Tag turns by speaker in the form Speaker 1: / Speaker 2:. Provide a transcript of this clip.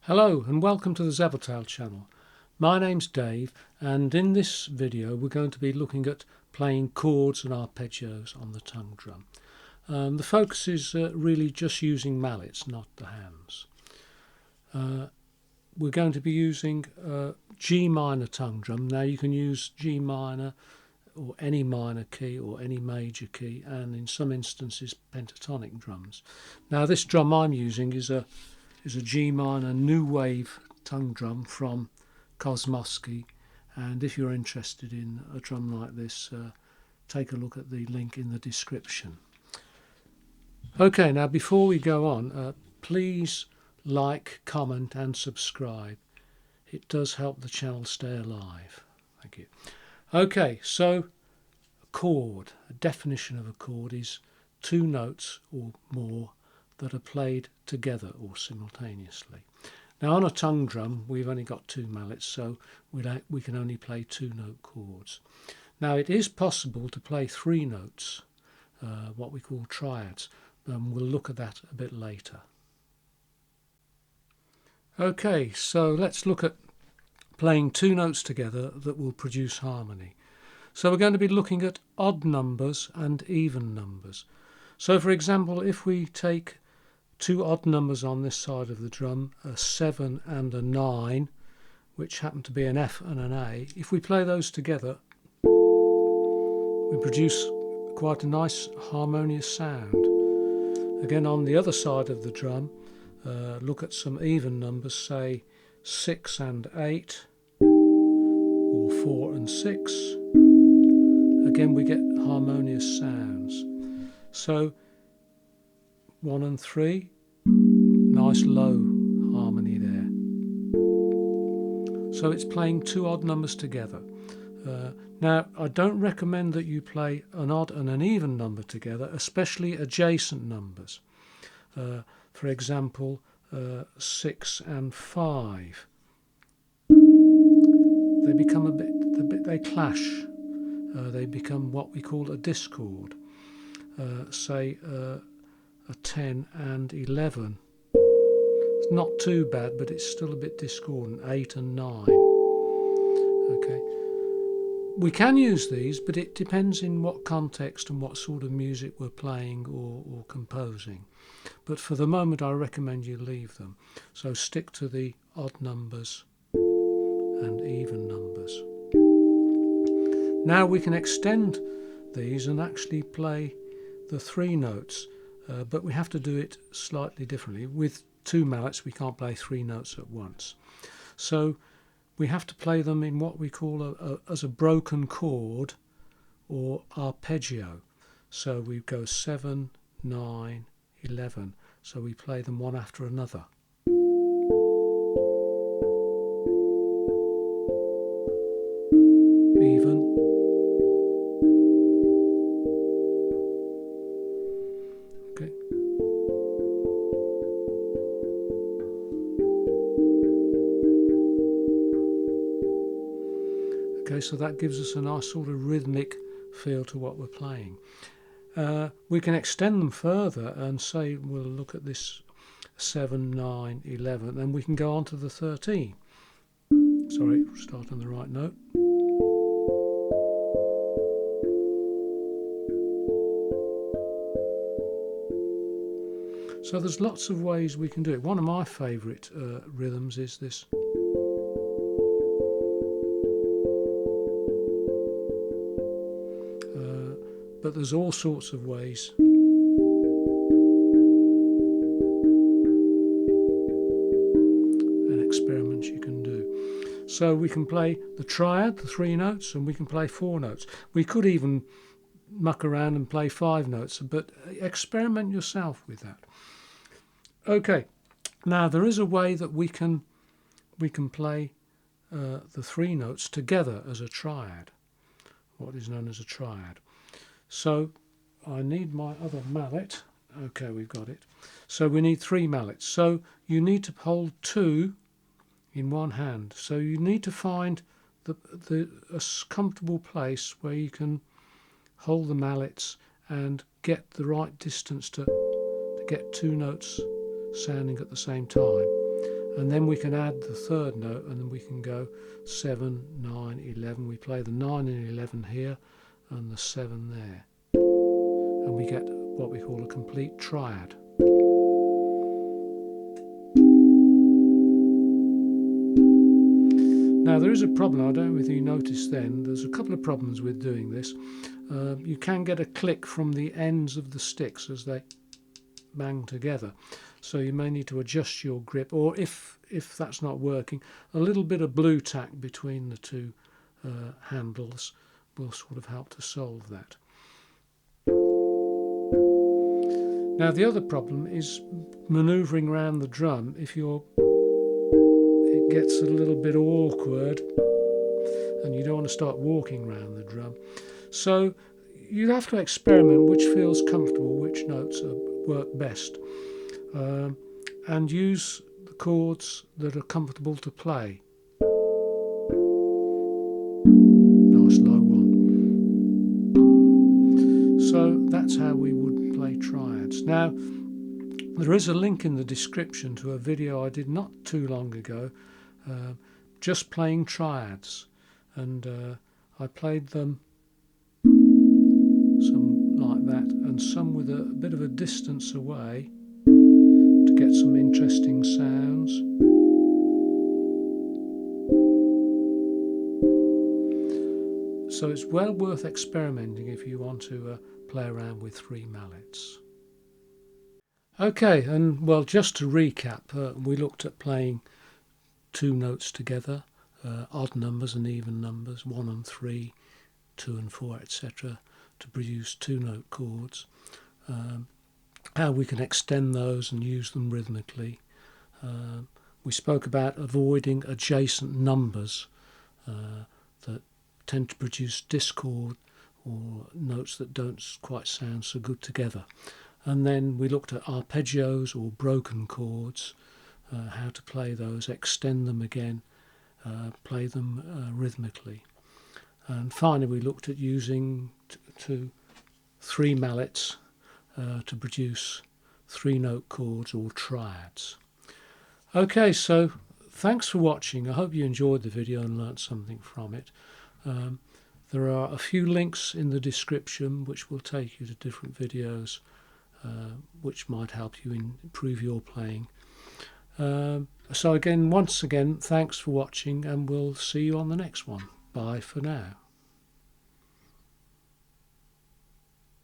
Speaker 1: Hello and welcome to the Zebbletail channel. My name's Dave, and in this video we're going to be looking at playing chords and arpeggios on the tongue drum. The focus is really just using mallets, not the hands. We're going to be using G minor tongue drum. Now you can use G minor or any minor key or any major key, and in some instances pentatonic drums. Now this drum I'm using is a G minor new wave tongue drum from Kosmosky, and if you're interested in a drum like this, take a look at the link in the description. Okay, now before we go on, please like, comment and subscribe. It does help the channel stay alive. Thank you. Okay, so a chord, a definition of a chord is two notes or more that are played together or simultaneously. Now on a tongue drum we've only got two mallets, so we can only play two note chords. Now it is possible to play three notes, what we call triads, and we'll look at that a bit later. Okay, so let's look at playing two notes together that will produce harmony. So we're going to be looking at odd numbers and even numbers. So for example, if we take two odd numbers on this side of the drum, a 7 and a 9, which happen to be an F and an A, if we play those together we produce quite a nice harmonious sound. Again, on the other side of the drum, look at some even numbers, say 6 and 8 or 4 and 6. Again we get harmonious sounds. So 1 and 3, nice low harmony there. So it's playing two odd numbers together. Now I don't recommend that you play an odd and an even number together, especially adjacent numbers. For example, 6 and 5. They become they clash. They become what we call a discord. Say a 10 and 11. It's not too bad, but it's still a bit discordant. 8 and 9. Okay. We can use these, but it depends in what context and what sort of music we're playing or composing. But for the moment I recommend you leave them. So stick to the odd numbers and even numbers. Now we can extend these and actually play the three notes, but we have to do it slightly differently. With two mallets we can't play three notes at once. So we have to play them in what we call as a broken chord or arpeggio. So we go 7, 9, 11. So we play them one after another. Even. Okay. Okay, so that gives us a nice sort of rhythmic feel to what we're playing. We can extend them further and say we'll look at this 7, 9, 11, and we can go on to the 13. Sorry, start on the right note. So there's lots of ways we can do it. One of my favourite rhythms is this. But there's all sorts of ways. And experiments you can do. So we can play the triad, the three notes, and we can play four notes. We could even muck around and play five notes, but experiment yourself with that. Okay, now there is a way that we can play the three notes together as a triad, what is known as a triad. So I need my other mallet. Okay, we've got it. So we need three mallets. So you need to hold two in one hand. So you need to find a comfortable place where you can hold the mallets and get the right distance to get two notes sounding at the same time. and then we can add the third note, and then we can go 7, 9, 11. We play the 9 and 11 here and the 7 there, and we get what we call a complete triad. Now there is a problem, I don't know if you noticed then, there's a couple of problems with doing this. You can get a click from the ends of the sticks as they bang together, so you may need to adjust your grip, or if that's not working, a little bit of blue tack between the two handles will sort of help to solve that. Now the other problem is manoeuvring around the drum. If it gets a little bit awkward and you don't want to start walking around the drum, so you have to experiment which feels comfortable, which notes work best, and use the chords that are comfortable to play. Nice low one. So that's how we would play triads. Now there is a link in the description to a video I did not too long ago, just playing triads, and I played them some like that and some with a bit of a distance away to get some interesting sounds. So it's well worth experimenting if you want to play around with 3 mallets. Okay, and well, just to recap, we looked at playing 2 notes together, odd numbers and even numbers, 1 and 3, 2 and 4, etc., to produce 2-note chords. How we can extend those and use them rhythmically. We spoke about avoiding adjacent numbers that tend to produce discord or notes that don't quite sound so good together. And then we looked at arpeggios or broken chords, how to play those, extend them again, play them rhythmically. And finally we looked at using 3 mallets to produce 3-note chords or triads. Okay, so thanks for watching. I hope you enjoyed the video and learnt something from it. There are a few links in the description which will take you to different videos which might help you improve your playing. So again, once again, thanks for watching, and we'll see you on the next one. Bye for now.